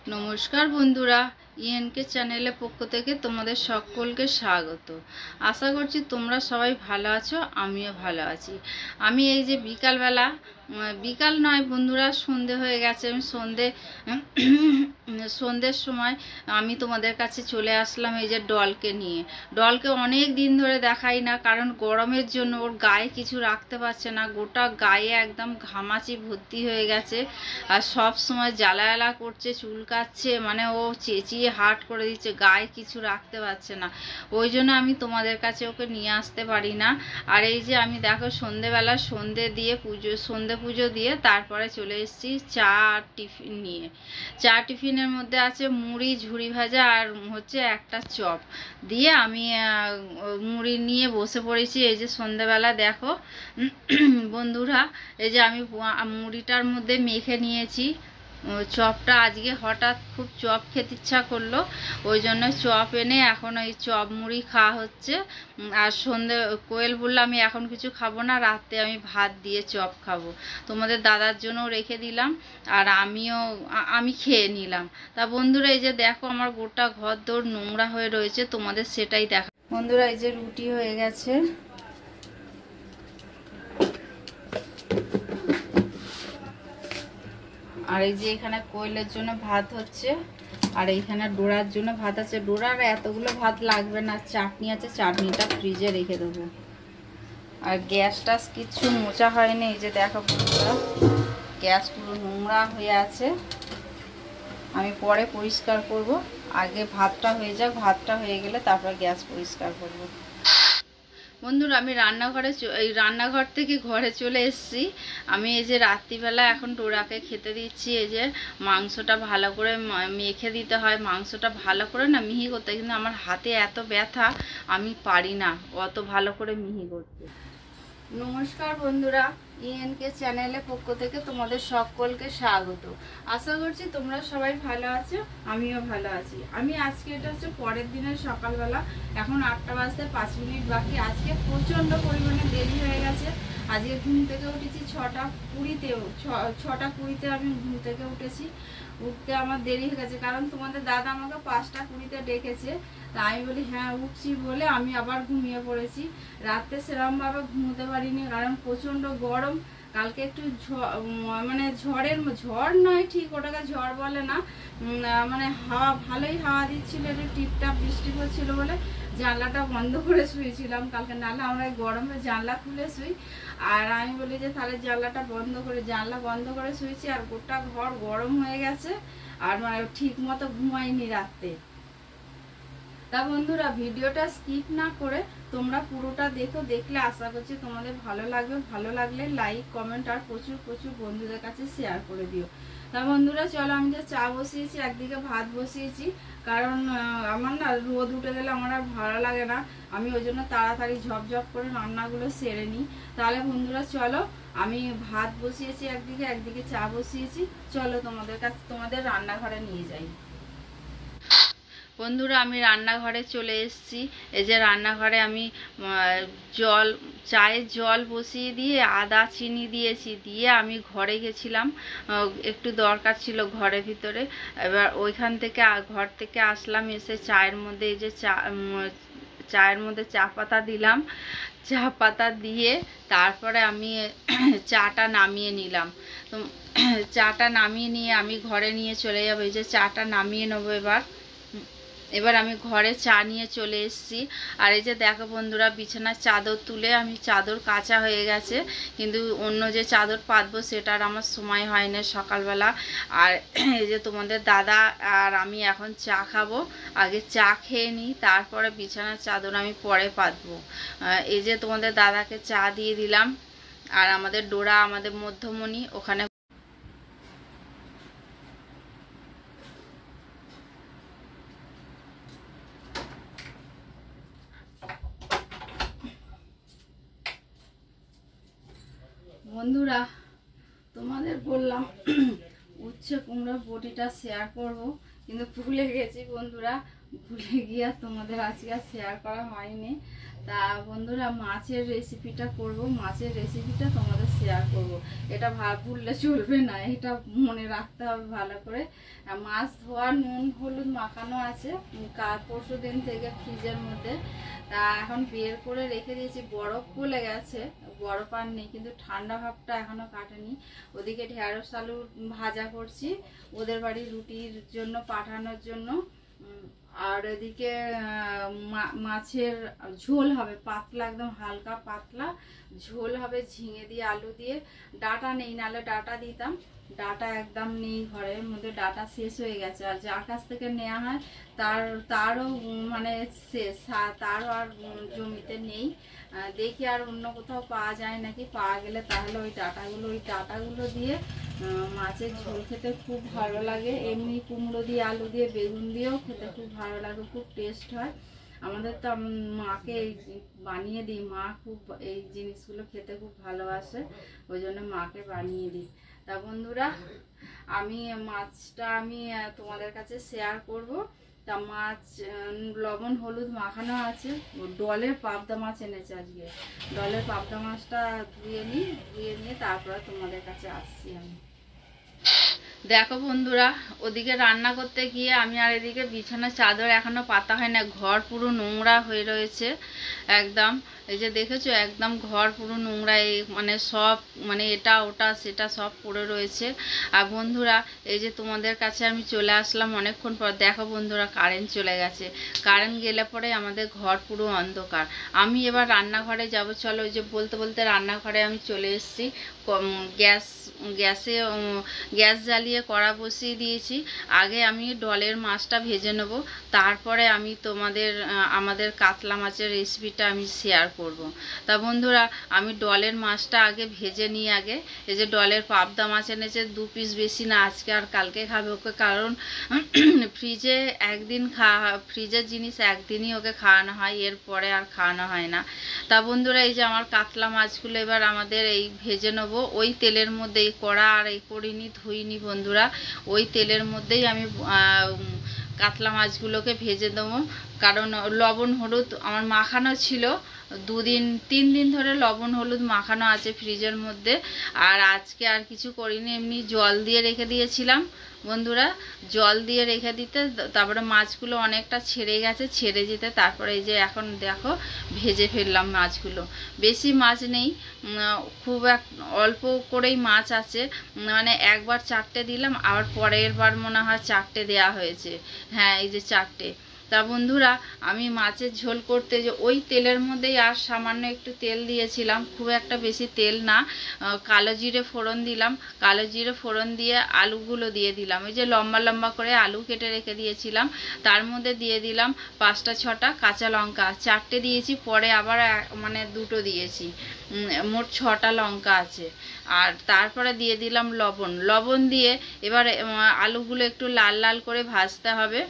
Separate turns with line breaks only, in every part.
নমস্কার বন্ধুরা, ইএনকে চ্যানেলের পক্ষ থেকে তোমাদের সকলকে স্বাগত। আশা করছি তোমরা সবাই ভালো আছো, আমিও ভালো আছি। আমি এই যে বিকাল নয় বন্ধুরা, সন্ধে হয়ে গেছে। আমি সন্ধ্যের সময় আমি তোমাদের কাছে চলে আসলাম এই যে ডলকে নিয়ে। ডলকে অনেক দিন ধরে দেখাই না, কারণ গরমের জন্য ওর গায়ে কিছু রাখতে পারছে না, গোটা গায়ে একদম ঘামাচি ভর্তি হয়ে গেছে। আর সব সময় জ্বালা করছে, চুলকাচ্ছে, মানে ও চেঁচিয়ে হাট করে দিচ্ছে, গায়ে কিছু রাখতে পারছে না। ওই জন্য আমি তোমাদের কাছে ওকে নিয়ে আসতে পারি না। আর এই যে আমি দেখো সন্ধেবেলা সন্ধে পুজো দিয়ে তারপরে চলে এসেছি চা আর টিফিন নিয়ে। চা টিফিনের মধ্যে আছে মুড়ি, ঝুড়ি ভাজা আর হচ্ছে একটা চপ দিয়ে আমি মুড়ি নিয়ে বসে পড়েছি। এই যে সন্ধেবেলা দেখো বন্ধুরা, এই যে আমি মুড়িটার মধ্যে মেখে নিয়েছি চপটা। আজকে হঠাৎ খুব চপ খেতে ইচ্ছা করলো, ওই জন্য চপ এনে এখন ওই চপ মুড়ি খাওয়া হচ্ছে। আর কোয়েল বললো আমি এখন কিছু খাবো না, রাতে আমি ভাত দিয়ে চপ খাবো। তোমাদের দাদার জন্য রেখে দিলাম আর আমি খেয়ে নিলাম। তা বন্ধুরা, এই যে দেখো আমার গোটা ঘর দৌড় নোংরা হয়ে রয়েছে, তোমাদের সেটাই দেখা। বন্ধুরা, এই যে রুটি হয়ে গেছে, আর এই যে এখানে কোয়েলের জন্য ভাত হচ্ছে, আর এইখানে ডোরার জন্য ভাত আছে। ডোরার এতগুলো ভাত লাগবে না, চাটনি আছে, চাটনিটা ফ্রিজে রেখে দেবো। আর গ্যাস টাস কিচ্ছু মোছা হয়নি। এই যে দেখো বন্ধুরা, গ্যাস পুরো নোংরা হয়ে আছে, আমি পরে পরিষ্কার করব। আগে ভাতটা হয়ে যাক, ভাতটা হয়ে গেলে তারপর গ্যাস পরিষ্কার করব। বন্ধুরা, আমি রান্নাঘর থেকে ঘরে চলে এসেছি। আমি এই যে রাত্রিবেলা এখন ডোরাকে খেতে দিচ্ছি। এই যে মাংসটা ভালো করে মেখে দিতে হয়, মাংসটা ভালো করে না মিহি করতে, কিন্তু আমার হাতে এত ব্যথা আমি পারি না অত ভালো করে মিহি করতে। নমস্কার বন্ধুরা, ইএনকে চ্যানেলের পক্ষ থেকে তোমাদের সকলকে স্বাগত। আশা করছি তোমরা সবাই ভালো আছো, আমিও ভালো আছি। আমি আজকে এটা হচ্ছে পরের দিনের সকালবেলা, এখন 8টা বাজতে 5 মিনিট বাকি। আজকে প্রচণ্ড পরিমাণে দেরি হয়ে গেছে। আজকে ঘুম থেকে উঠেছি 6টা 20তে আমি ঘুম থেকে উঠেছি। উঠতে আমার দেরি হয়ে গেছে, কারণ তোমাদের দাদা আমাকে 5টা 20তে ডেকেছে। তা আমি বলি হ্যাঁ উঠছি বলে আমি আবার ঘুমিয়ে পড়েছি। রাতে সেরকমভাবে ঘুমোতে পারিনি, কারণ প্রচণ্ড গরম। কালকে একটু মানে ঝড় নয় ঠিক, ওটাকে ঝড় বলে না, মানে ভালোই হাওয়া দিচ্ছিল, একটু টিপটাপ বৃষ্টি পড়ছিল বলে জানলাটা বন্ধ করে শুয়েছিলাম কালকে। নাহলে আমরা গরমে জানলা খুলে শুই। আর আমি বলি যে তাহলে জানলা বন্ধ করে শুয়েছি, আর গোটা ঘর গরম হয়ে গেছে, আর মানে ঠিক মতো ঘুমাইনি রাতে। তা বন্ধুরা, ভিডিওটা স্কিপ না করে তোমরা পুরোটা দেখো, দেখলে আশা করছি তোমাদের ভালো লাগবে। ভালো লাগলে লাইক, কমেন্ট আর প্রচুর বন্ধুদের কাছে শেয়ার করে দিও। তা বন্ধুরা চলো, আমি যে চা বসিয়েছি, একদিকে ভাত বসিয়েছি, কারণ আমার না রোদ উঠে গেলে আমার আর ভালো লাগে না। আমি ওই জন্য তাড়াতাড়ি ঝপঝপ করে রান্নাগুলো সেরে নিই। তাহলে বন্ধুরা চলো, আমি ভাত বসিয়েছি একদিকে চা বসিয়েছি, চলো তোমাদের রান্নাঘরে নিয়ে যাই। বন্ধুরা, আমি রান্নাঘরে চলে এসেছি। এই যে রান্নাঘরে আমি চায়ের জল বসিয়ে দিয়ে আদা চিনি দিয়েছি, দিয়ে আমি ঘরে গেছিলাম, একটু দরকার ছিল ঘরের ভিতরে। এবার ঘর থেকে আসলাম, এসে চায়ের মধ্যে এই যে চায়ের মধ্যে চা পাতা দিলাম। চা পাতা দিয়ে তারপরে আমি চাটা নামিয়ে নিলাম। তো চাটা নামিয়ে নিয়ে আমি ঘরে নিয়ে চলে যাবো। এই যে চাটা নামিয়ে নেবো এবার আমি ঘরে চা নিয়ে চলে এসেছি। আর এই যে দেখো বন্ধুরা, বিছানার চাদর তুলে আমি চাদর কাচা হয়ে গেছে, কিন্তু অন্য যে চাদর পাতবো সেটার আমার সময় হয় না সকালবেলা। আর এই যে তোমাদের দাদা আর আমি এখন চা খাবো, আগে চা খেয়ে নিই, তারপরে বিছানার চাদর আমি পরে পাতবো। এই যে তোমাদের দাদাকে চা দিয়ে দিলাম, আর আমাদের ডোরা, আমাদের মধ্যমণি ওখানে। বন্ধুরা, তোমাদের বললাম উচ্ছে কুমড়ো বটিটা শেয়ার করব, কিন্তু ভুলে গেছি বন্ধুরা, ভুলে গিয়ে তোমাদের আজকে শেয়ার করা হয়নি। তা বন্ধুরা, মাছের রেসিপিটা করব, মাছের রেসিপিটা তোমাদের শেয়ার করব। এটা ভুললে চলবে না, এটা মনে রাখতে হবে ভালো করে। মাছ ধোয়া নুন হলুদ মাখানো আছে পরশু দিন থেকে ফ্রিজের মধ্যে। তা এখন বের করে রেখে দিয়েছি, বরফ গলে গেছে, বরফ আর নেই, কিন্তু ঠান্ডা ভাবটা এখনো কাটেনি। ওদিকে ঢেঁড়স আলু ভাজা করছি ওদের বাড়ি রুটির জন্য পাঠানোর জন্য। আর এদিকে মাছের ঝোল হবে, পাতলা একদম হালকা পাতলা ঝোল হবে ঝিঙে দিয়ে আলু দিয়ে। ডাটা নেই, নাহলে ডাটা দিতাম, ডাটা একদম নেই ঘরের মধ্যে, ডাটা শেষ হয়ে গেছে। আর যার কাছ থেকে নেওয়া হয় তারও মানে শেষ, তারও আর জমিতে নেই। দেখি আর অন্য কোথাও পাওয়া যায় নাকি, পাওয়া গেলে তাহলে ওই ডাটাগুলো দিয়ে মাছের ঝোল খেতে খুব ভালো লাগে। এমনি কুমড়ো দিয়ে আলু দিয়ে বেগুন দিয়েও খেতে খুব ভালো লাগে, খুব টেস্ট হয়। আমাদের তো মাকে বানিয়ে দিই, মা খুব এই জিনিসগুলো খেতে খুব ভালোবাসে, ওই জন্য মাকে বানিয়ে দিই। তা বন্ধুরা, মাছটা আমি তোমাদের কাছে শেয়ার করব। তা মাছ লবণ হলুদ মাখানো আছে, ডলের পাবদা মাছ এনেছে আজকে। ডলের পাবদা মাছটা ধুয়ে নিয়ে তারপরে তোমাদের কাছে আসছি আমি। দেখো বন্ধুরা, ওদিকে রান্না করতে গিয়ে আমি আর এদিকে বিছানার চাদর এখনো পাতা হয় না, ঘর পুরো নোংরা হয়ে রয়েছে একদম। এই যে দেখেছো, একদম ঘর পুরো নোংরা, মানে সব মানে এটা ওটা সেটা সব পড়ে রয়েছে। আর বন্ধুরা, এই যে তোমাদের কাছে আমি চলে আসলাম অনেকক্ষণ পর। দেখো বন্ধুরা, কারেন্ট চলে গেছে। কারেন্ট গেলে পরে আমাদের ঘর পুরো অন্ধকার। আমি এবার রান্নাঘরে যাব, চলো। ওই যে বলতে বলতে রান্নাঘরে আমি চলে এসেছি। গ্যাস জ্বালিয়ে কড়া বসিয়ে দিয়েছি। আগে আমি ডলের মাছটা ভেজে নেব, তারপরে আমি আমাদের কাতলা মাছের রেসিপিটা আমি শেয়ার করব। তা বন্ধুরা, আমি ডলের মাছটা আগে ভেজে নিই আগে। এই যে ডলের পাবদা মাছ এনেছে, 2 পিস, বেশি না, আজকে আর কালকে খাবে ওকে, কারণ ফ্রিজের জিনিস একদিনই ওকে খাওয়ানো হয়, এরপরে আর খাওয়ানো হয় না। তা বন্ধুরা, এই যে আমার কাতলা মাছগুলো এবার আমাদের এই ভেজে নেবো ওই তেলের মধ্যে। এই কড়া আর এই করিনি, ধুইনি বন্ধুরা, ওই তেলের মধ্যেই আমি কাতলা মাছগুলোকে ভেজে দেবো। কারণ লবণ হলুদ আমার মাখানো ছিল, 3 দিন ধরে লবণ হলুদ মাখানো আছে ফ্রিজের মধ্যে। আর আজকে আর কিছু করিনি, এমনি জল দিয়ে রেখে দিয়েছিলাম বন্ধুরা। জল দিয়ে রেখে দিতে তারপরে মাছগুলো অনেকটা ছেড়ে গেছে, ছেড়ে যেতে তারপরে এই যে এখন দেখো ভেজে ফেললাম মাছগুলো। বেশি মাছ নেই, খুব অল্প করেই মাছ আছে, মানে একবার 4টে দিলাম, আবার পরের বার মনে হয় 4টে দেয়া হয়েছে। হ্যাঁ, এই যে 4টে। তা বন্ধুরা, আমি মাছের ঝোল করতে যে ওই তেলের মধ্যেই আর সামান্য একটু তেল দিয়েছিলাম, খুব একটা বেশি তেল না। কালো জিরে ফোড়ন দিলাম, কালো জিরে ফোড়ন দিয়ে আলুগুলো দিয়ে দিলাম। ওই যে লম্বা লম্বা করে আলু কেটে রেখে দিয়েছিলাম, তার মধ্যে দিয়ে দিলাম 5টা 6টা কাঁচা লঙ্কা, 4টে দিয়েছি, পরে আবার মানে 2টো দিয়েছি, মোট 6টা লঙ্কা আছে। আর তারপরে দিয়ে দিলাম লবণ দিয়ে এবার আলুগুলো একটু লাল লাল করে ভাজতে হবে।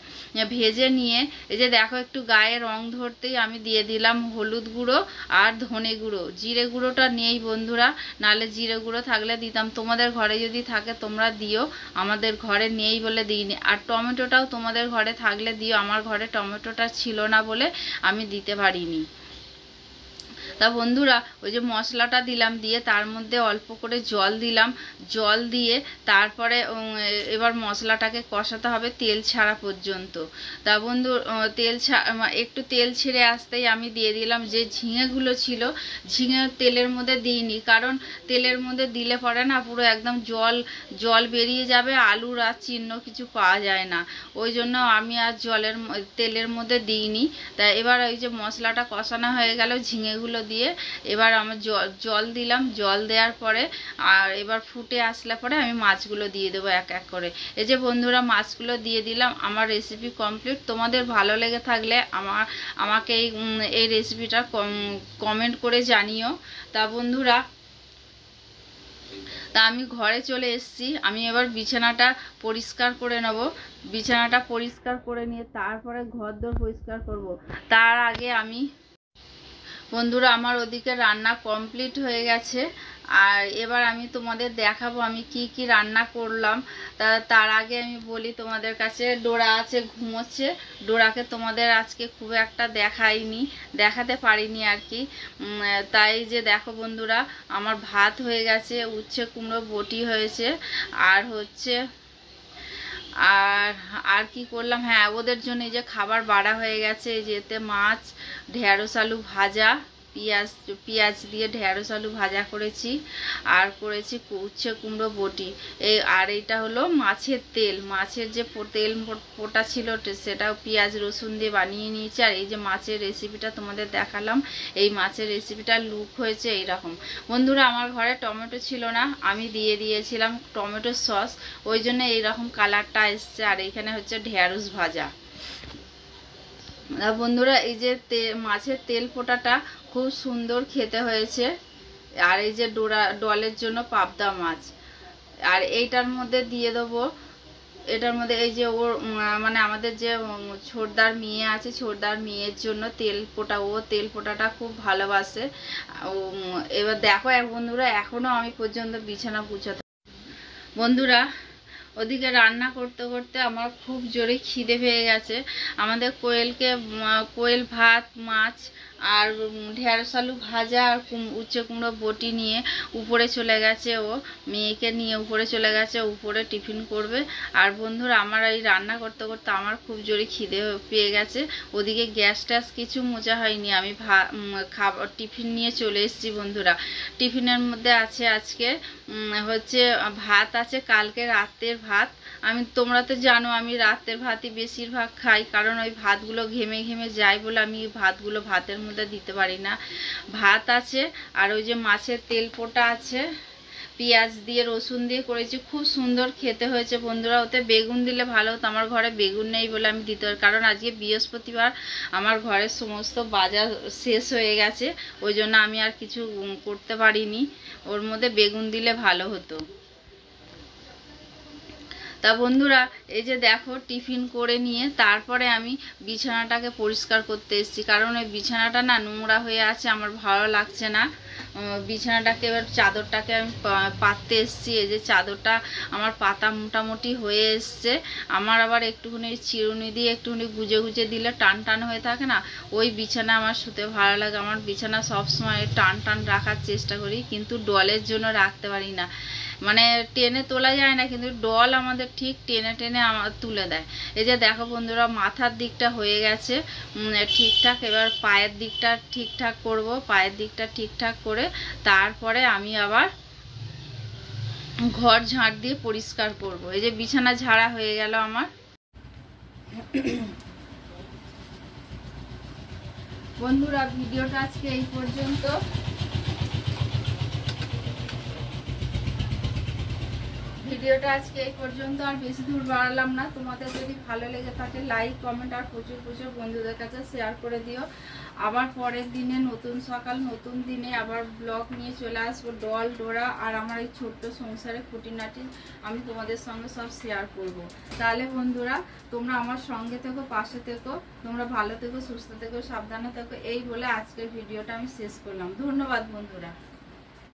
ভেজে নিয়ে এই যে দেখো একটু গায়ে রং ধরতেই আমি দিয়ে দিলাম হলুদ গুঁড়ো আর ধনে গুঁড়ো। জিরে গুঁড়োটা নেই বন্ধুরা, নালে জিরে গুঁড়ো থাকলে দিতাম, তোমাদের ঘরে যদি থাকে তোমরা দিও, আমাদের ঘরে নেই বলে দিইনি। আর টমেটোটাও তোমাদের ঘরে থাকলে দিও, আমার ঘরে টমেটোটা ছিল না বলে আমি দিতে পারিনি। তা বন্ধুরা, ওই যে মশলাটা দিলাম, দিয়ে তার মধ্যে অল্প করে জল দিলাম, জল দিয়ে তারপরে এবার মশলাটাকে কষাতে হবে তেল ছাড়া পর্যন্ত। তা বন্ধু, একটু তেল ছেড়ে আসতেই আমি দিয়ে দিলাম যে ঝিঙেগুলো ছিল, ঝিঙে তেলের মধ্যে দিইনি, কারণ তেলের মধ্যে দিলে পরে না পুরো একদম জল বেরিয়ে যাবে, আলুর আর চিহ্ন কিছু পাওয়া যায় না, ওই জন্য আমি আর তেলের মধ্যে দিইনি। তা এবার ওই যে মশলাটা কষানো হয়ে গেল ঝিঙেগুলো দিয়ে, এবার আমার জল দিলাম, জল দেওয়ার পরে আর এবার ফুটে আসলে পরে আমি মাছগুলো দিয়ে দেবো এক এক করে। এই যে বন্ধুরা, মাছগুলো দিয়ে দিলাম, আমার রেসিপি কমপ্লিট। তোমাদের ভালো লেগে থাকলে আমাকে এই রেসিপিটা কমেন্ট করে জানিও। তা বন্ধুরা, তা আমি ঘরে চলে এসেছি, আমি এবার বিছানাটা পরিষ্কার করে নেব। বিছানাটা পরিষ্কার করে নিয়ে তারপরে ঘরদোর পরিষ্কার করব। তার আগে বন্ধুরা, আমার ওদিকে রান্না কমপ্লিট হয়ে গেছে, আর এবার আমি তোমাদের দেখাবো আমি কি কি রান্না করলাম। তার আগে আমি বলি তোমাদের কাছে, ডোরা আছে ঘুমোচ্ছে। ডোরাকে তোমাদের আজকে খুব একটা দেখাতে পারিনি আর কি। তাই যে দেখো বন্ধুরা, আমার ভাত হয়ে গেছে, উচ্ছে কুমড়ো বটি হয়েছে, আর হচ্ছে আর আর কি করলাম, হ্যাঁ ওদের জন্য এই যে খাবার বাড়া হয়ে গেছে। এই যে এতে মাছ, ঢেঁড়স আলু ভাজা, পেঁয়াজ দিয়ে ঢেঁড়স আলু ভাজা করেছি, আর করেছি উচ্ছে কুমড়ো বটি। আর এটা হলো মাছের তেল, মাছের যে তেল পোটা ছিল সেটাও পেঁয়াজ রসুন দিয়ে বানিয়ে নিয়েছি। আর এই যে মাছের রেসিপিটা তোমাদের দেখালাম, এই মাছের রেসিপিটা লুক হয়েছে এইরকম। বন্ধুরা আমার ঘরে টমেটো ছিল না, আমি দিয়ে দিয়েছিলাম টমেটো সস, ওই জন্য এইরকম কালারটা এসছে। আর এইখানে হচ্ছে ঢেঁড়স ভাজা। বন্ধুরা এই যে মাছের তেল পোটাটা খুব সুন্দর খেতে হয়েছে। আর এই যে ডলের জন্য পাবদা মাছ, আর এইটার মধ্যে দিয়ে দেবো, এটার মধ্যে এই যে ওর মানে আমাদের যে ছোটদার মেয়ে আছে, ছোটদার মেয়ের জন্য তেল পোটা, ও তেল পোটাটা খুব ভালোবাসে। এবার দেখো বন্ধুরা, এখনো আমি পর্যন্ত বিছানা গুছাতে। বন্ধুরা ওদিকে রান্না করতে করতে আমার খুব জোরে খিদে পেয়ে গেছে। আমাদের কোয়েল ভাত, মাছ আর ঢেঁড়স আলু ভাজা আর উচ্ছে কুমড়ো বটি নিয়ে উপরে চলে গেছে, ও মেয়েকে নিয়ে উপরে চলে গেছে, উপরে টিফিন করবে। আর বন্ধুরা আমার এই রান্না করতে করতে আমার খুব জোরে খিদে পেয়ে গেছে। ওদিকে গ্যাস ট্যাস কিছু মোচা হয়নি, আমি টিফিন নিয়ে চলে এসেছি। বন্ধুরা টিফিনের মধ্যে আছে আজকে হচ্ছে ভাত আছে, কালকে রাতের ভাত। তোমরা তো জানো আমি রাতের ভাতই বেশিরভাগ খাই, কারণ ওই ভাতগুলো ঘেমে ঘেমে যায় বলে আমি ভাতগুলো ভাতের মধ্যে দিতে পারি না। ভাত আছে, আর ওই যে মাছের তেল পোটা আছে, পেঁয়াজ দিয়ে রসুন দিয়ে করেছি, খুব সুন্দর খেতে হয়েছে। বন্ধুরা ওতে বেগুন দিলে ভালো হতো, আমার ঘরে বেগুন নেই বলে আমি দিতে পারি, কারণ আজকে বৃহস্পতিবার, আমার ঘরের সমস্ত বাজার শেষ হয়ে গেছে, ওই জন্য আমি আর কিছু করতে পারিনি। ওর মধ্যে বেগুন দিলে ভালো হতো। তা বন্ধুরা এই যে দেখো টিফিন করে নিয়ে তারপরে আমি বিছানাটাকে পরিষ্কার করতে এসেছি, কারণ ওই বিছানাটা না নোংরা হয়ে আছে, আমার ভালো লাগছে না। বিছানাটাকে এবার চাদরটাকে আমি পাততে এসেছি। এই যে চাদরটা আমার পাতা মোটামুটি হয়ে এসছে। আমার আবার একটুখানি চিরুনি দিয়ে একটুখানি গুজে গুজে দিলে টান টান হয়ে থাকে না, ওই বিছানা আমার শুতে ভালো লাগে। আমার বিছানা সবসময় টান টান রাখার চেষ্টা করি, কিন্তু ডলের জন্য রাখতে পারি না। মানে টেনে তোলা যায় না, কিন্তু ডল আমাদের ঠিক টেনে টেনে তুলে দেয়। এই যে দেখো বন্ধুরা মাথার দিকটা হয়ে গেছে ঠিকঠাক, এবার পায়ের দিকটা ঠিকঠাক করব। পায়ের দিকটা ঠিকঠাক করে তারপরে আমি আবার ঘর ঝাঁট দিয়ে পরিষ্কার করব। এই যে বিছানা ঝাড়া হয়ে গেল আমার। বন্ধুরা ভিডিওটা আজকে এই পর্যন্ত। আর বেশি দূর বাড়ালাম না। তোমাদের যদি ভালো লেগে থাকে লাইক কমেন্ট আর প্রচুর প্রচুর বন্ধুদের কাছে শেয়ার করে দিও। আবার পরের দিনে নতুন সকাল নতুন দিনে আবার ব্লগ নিয়ে চলে আসবো। ডল ডোরা আর আমার এই ছোট্ট সংসারে খুঁটিনাটি আমি তোমাদের সঙ্গে সব শেয়ার করব। তাহলে বন্ধুরা তোমরা আমার সঙ্গে থেকো, পাশে থেকো, তোমরা ভালো থেকো, সুস্থ থেকো, সাবধানে থেকো, এই বলে আজকের ভিডিওটা আমি শেষ করলাম। ধন্যবাদ বন্ধুরা।